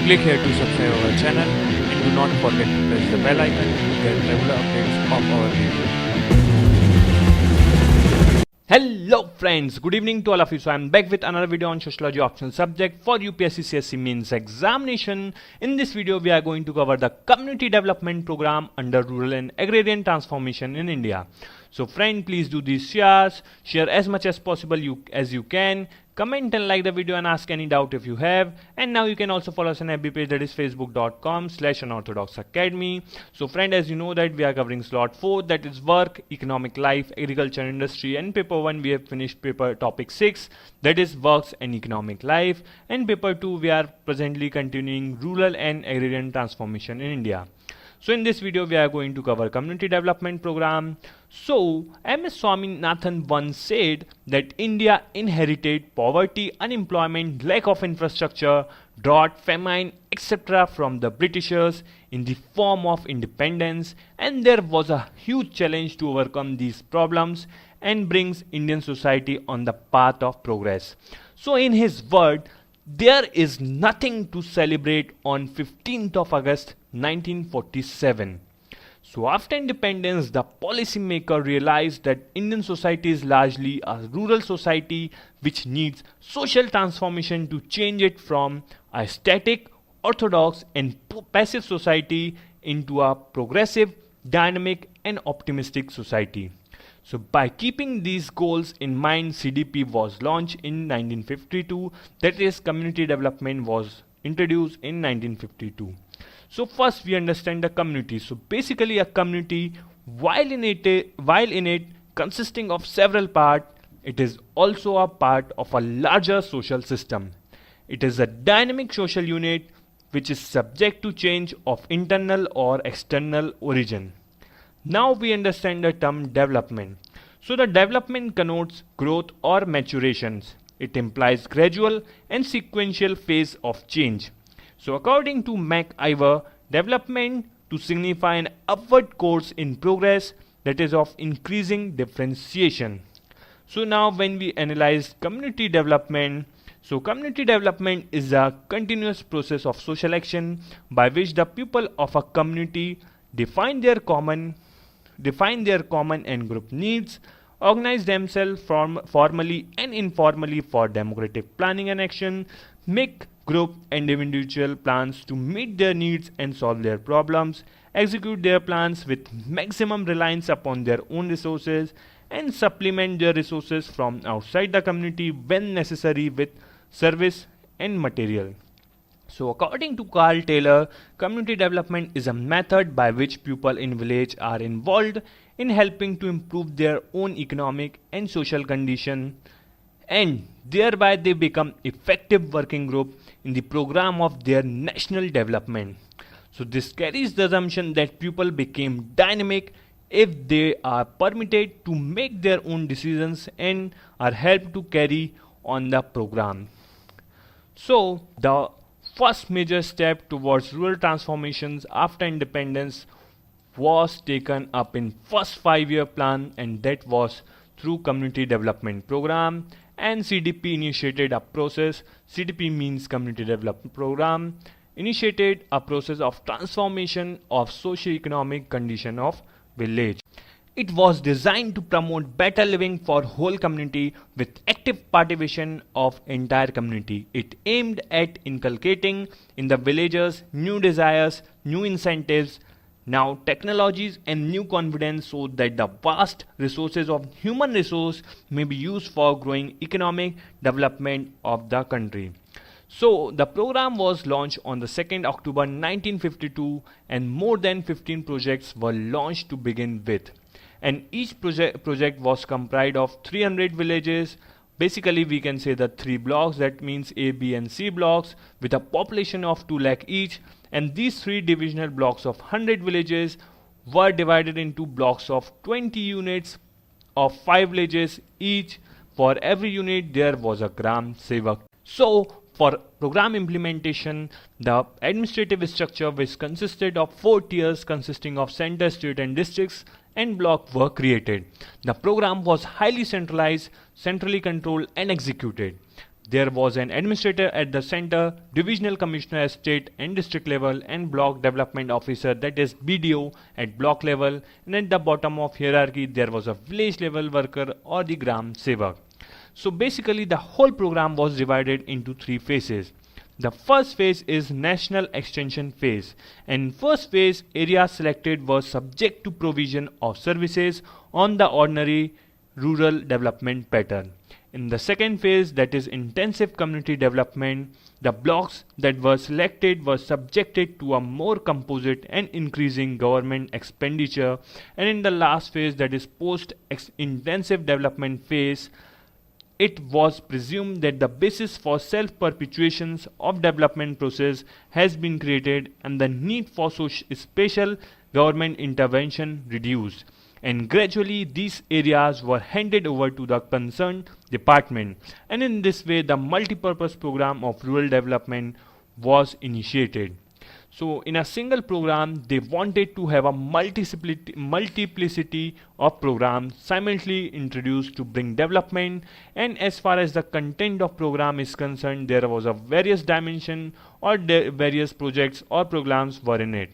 Click here to subscribe our channel and do not forget to press the bell icon to get regular updates of our videos. Hello friends, good evening to all of you. So I am back with another video on sociology optional subject for UPSC CSE means examination. In this video we are going to cover the Community Development Program under Rural and Agrarian Transformation in India. So friend, please do these shares, share as much as possible as you can. Comment and like the video and ask any doubt if you have. And now you can also follow us on FB page, that is facebook.com/Unorthodox Academy. So friend, as you know that we are covering slot 4, that is work, economic life, agriculture, industry, and paper 1 we have finished paper topic 6, that is works and economic life, and paper 2 we are presently continuing rural and agrarian transformation in India. So in this video we are going to cover Community Development Program. So M.S. Swaminathan once said that India inherited poverty, unemployment, lack of infrastructure, drought, famine, etc. from the Britishers in the form of independence, and there was a huge challenge to overcome these problems and brings Indian society on the path of progress. So in his word, there is nothing to celebrate on 15th of August 1947. So after independence, the policymaker realized that Indian society is largely a rural society which needs social transformation to change it from a static, orthodox and passive society into a progressive, dynamic and optimistic society. So by keeping these goals in mind, CDP was launched in 1952, that is Community Development was introduced in 1952. So first we understand the community. So basically a community, while in it consisting of several parts, it is also a part of a larger social system. It is a dynamic social unit which is subject to change of internal or external origin. Now we understand the term development. So the development connotes growth or maturations. It implies gradual and sequential phase of change. So according to MacIver, development to signify an upward course in progress, that is of increasing differentiation. So now when we analyze community development, so community development is a continuous process of social action by which the people of a community define their common and group needs, organize themselves formally and informally for democratic planning and action, make group and individual plans to meet their needs and solve their problems, execute their plans with maximum reliance upon their own resources, and supplement their resources from outside the community when necessary with service and material. So according to Carl Taylor, community development is a method by which people in village are involved in helping to improve their own economic and social condition, and thereby they become effective working group in the program of their national development. So this carries the assumption that people became dynamic if they are permitted to make their own decisions and are helped to carry on the program. So the first major step towards rural transformations after independence was taken up in first 5-year plan, and that was through Community Development Program, and CDP initiated a process. CDP means Community Development Program, initiated a process of transformation of socio-economic condition of village. It was designed to promote better living for whole community with active participation of entire community. It aimed at inculcating in the villagers new desires, new incentives, now technologies and new confidence so that the vast resources of human resource may be used for growing economic development of the country. So the program was launched on the 2nd October 1952 and more than 15 projects were launched to begin with. And each project was comprised of 300 villages. Basically we can say the 3 blocks, that means A, B and C blocks with a population of 2 lakh each, and these 3 divisional blocks of 100 villages were divided into blocks of 20 units of 5 villages each. For every unit there was a Gram Sevak. So for program implementation, the administrative structure, which consisted of 4 tiers consisting of center, state and districts and block, were created. The program was highly centralized, centrally controlled and executed. There was an administrator at the center, divisional commissioner at state and district level, and block development officer, that is BDO, at block level, and at the bottom of hierarchy there was a village level worker or the gram sevak. So basically the whole program was divided into three phases. The first phase is National Extension phase, and in first phase areas selected were subject to provision of services on the ordinary rural development pattern. In the second phase, that is intensive community development, the blocks that were selected were subjected to a more composite and increasing government expenditure, and in the last phase, that is post intensive development phase, it was presumed that the basis for self-perpetuations of development process has been created and the need for special government intervention reduced, and gradually these areas were handed over to the concerned department, and in this way the multi-purpose program of rural development was initiated. So in a single program they wanted to have a multiplicity of programs simultaneously introduced to bring development, and as far as the content of program is concerned, there was a various dimension or various projects or programs were in it.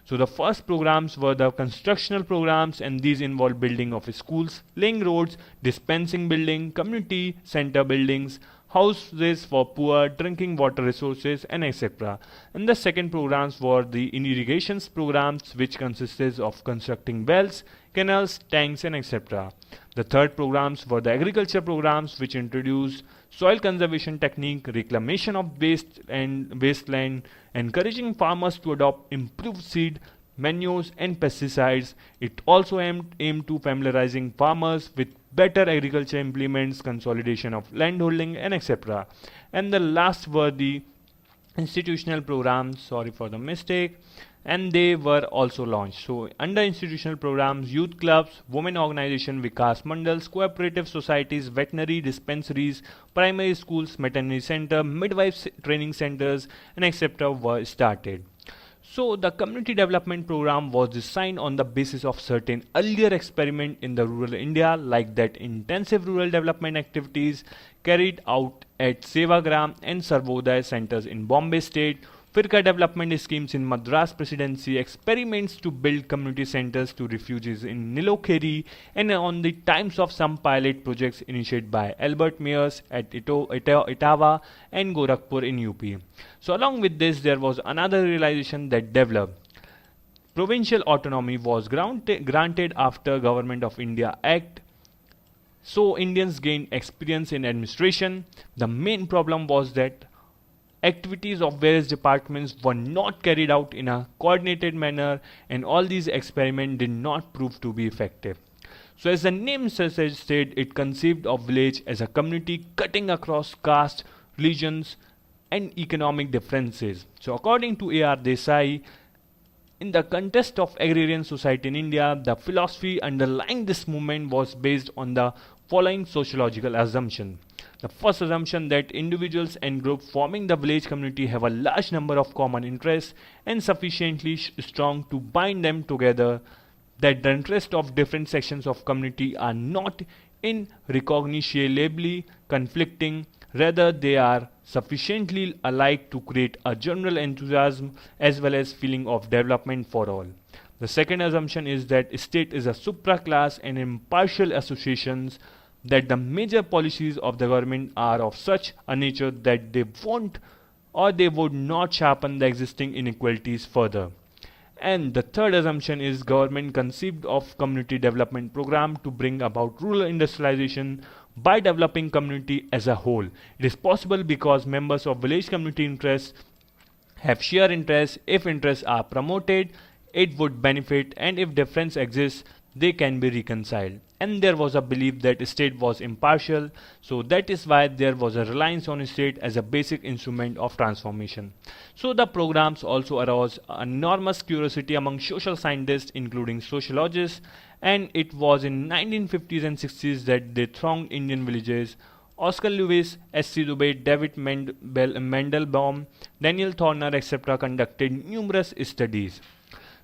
So the first programs were the constructional programs, and these involved building of schools, laying roads, dispensing building, community center buildings, houses for poor, drinking water resources, and etc. And the second programs were the irrigations programs, which consisted of constructing wells, canals, tanks, and etc. The third programs were the agriculture programs, which introduced soil conservation technique, reclamation of wasteland, encouraging farmers to adopt improved seed, manures, and pesticides. It also aimed to familiarizing farmers with better agriculture implements, consolidation of landholding, and etc. And the last were the institutional programs, sorry for the mistake, and they were also launched. So under institutional programs, youth clubs, women organization, Vikas Mandals, cooperative societies, veterinary dispensaries, primary schools, maternity center, midwife training centers, and etc. were started. So the community development program was designed on the basis of certain earlier experiment in the rural India, like that intensive rural development activities carried out at Sevagram and Sarvodaya centers in Bombay state, Firka development schemes in Madras Presidency, experiments to build community centers to refugees in Nilokheri, and on the times of some pilot projects initiated by Albert Mayers at Etawah and Gorakhpur in UP. So along with this, there was another realization that developed. Provincial autonomy was granted after Government of India Act. So Indians gained experience in administration. The main problem was that activities of various departments were not carried out in a coordinated manner, and all these experiments did not prove to be effective. So as the name suggested, it conceived of village as a community cutting across caste, religions, and economic differences. So according to A.R. Desai, in the context of agrarian society in India, the philosophy underlying this movement was based on the following sociological assumption. The first assumption, that individuals and groups forming the village community have a large number of common interests and sufficiently strong to bind them together, that the interests of different sections of community are not irreconcilably conflicting, rather they are sufficiently alike to create a general enthusiasm as well as feeling of development for all. The second assumption is that state is a supra-class and impartial associations, that the major policies of the government are of such a nature that they won't or they would not sharpen the existing inequalities further. And the third assumption is government conceived of community development program to bring about rural industrialization by developing community as a whole. It is possible because members of village community interests have shared interests. If interests are promoted, it would benefit, and if difference exists, they can be reconciled. And there was a belief that state was impartial, so that is why there was a reliance on state as a basic instrument of transformation. So the programs also aroused enormous curiosity among social scientists, including sociologists, and it was in 1950s and 60s that they thronged Indian villages. Oscar Lewis, S.C. Dubé, David Mandelbaum, Daniel Thorner, etc. conducted numerous studies.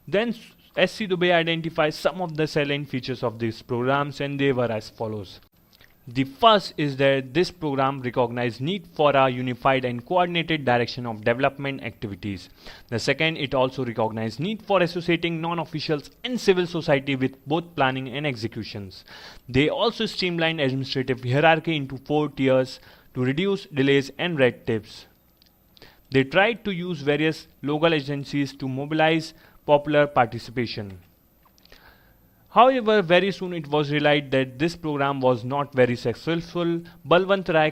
Then S.C. Dubé identified some of the salient features of these programs, and they were as follows. The first is that this program recognized need for a unified and coordinated direction of development activities. The second, it also recognized need for associating non-officials and civil society with both planning and executions. They also streamlined administrative hierarchy into 4 tiers to reduce delays and red tapes. They tried to use various local agencies to mobilize popular participation. However, very soon it was realized that this program was not very successful. Balwant Rai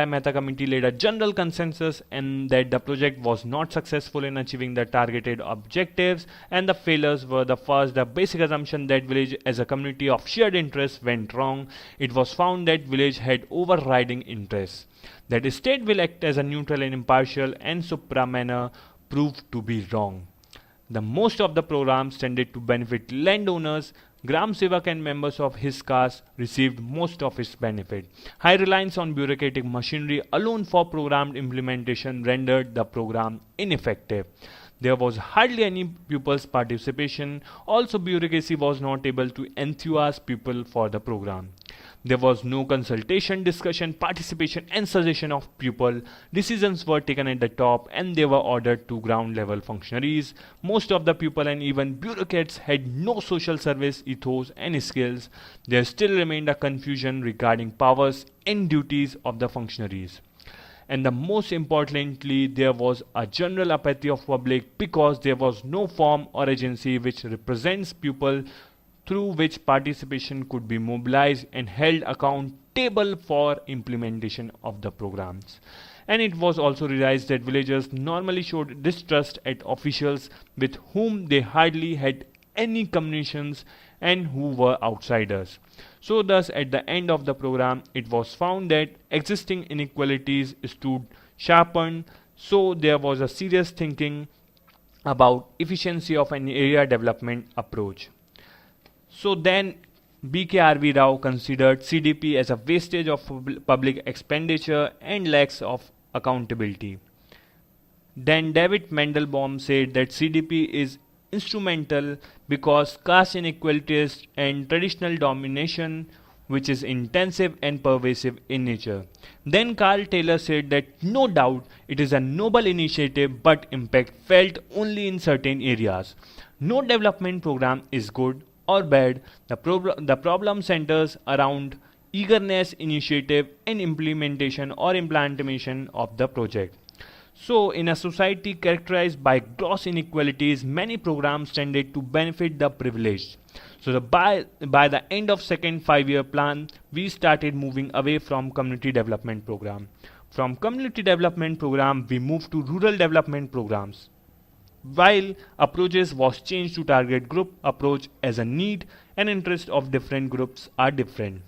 Mehta committee led a general consensus and that the project was not successful in achieving the targeted objectives, and the failures were the first. The basic assumption that village as a community of shared interests went wrong. It was found that village had overriding interests. That state will act as a neutral and impartial and supra manner proved to be wrong. The most of the programs tended to benefit landowners. Gram Sevak and members of his caste received most of its benefit. High reliance on bureaucratic machinery alone for programmed implementation rendered the program ineffective. There was hardly any pupils' participation. Also, bureaucracy was not able to enthuse people for the program. There was no consultation, discussion, participation and suggestion of pupil. Decisions were taken at the top and they were ordered to ground level functionaries. Most of the pupil and even bureaucrats had no social service ethos and skills. There still remained a confusion regarding powers and duties of the functionaries. And the most importantly, there was a general apathy of public because there was no form or agency which represents people through which participation could be mobilized and held accountable for implementation of the programs. And it was also realized that villagers normally showed distrust at officials with whom they hardly had any communications and who were outsiders. So thus at the end of the program it was found that existing inequalities stood sharpened, so there was a serious thinking about efficiency of an area development approach. So then BKRV Rao considered CDP as a wastage of public expenditure and lacks of accountability. Then David Mandelbaum said that CDP is instrumental because caste inequalities and traditional domination which is intensive and pervasive in nature. Then Carl Taylor said that no doubt it is a noble initiative but impact felt only in certain areas. No development program is good or bad. The problem centers around eagerness, initiative and implementation of the project. So in a society characterized by gross inequalities, many programs tended to benefit the privileged. So by the end of second 5-year plan, we started moving away from community development program. From community development program, we moved to rural development programs. While approaches was changed to target group approach as a need and interest of different groups are different.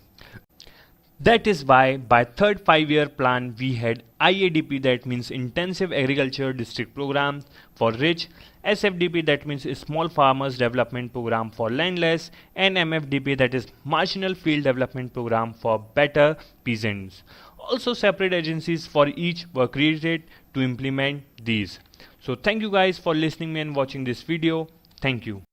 That is why by third 5-year plan we had IADP, that means Intensive Agriculture District Program for rich, SFDP that means Small Farmers Development Program for landless, and MFDP that is Marginal Field Development Program for better peasants. Also separate agencies for each were created to implement these. So thank you guys for listening me and watching this video. Thank you.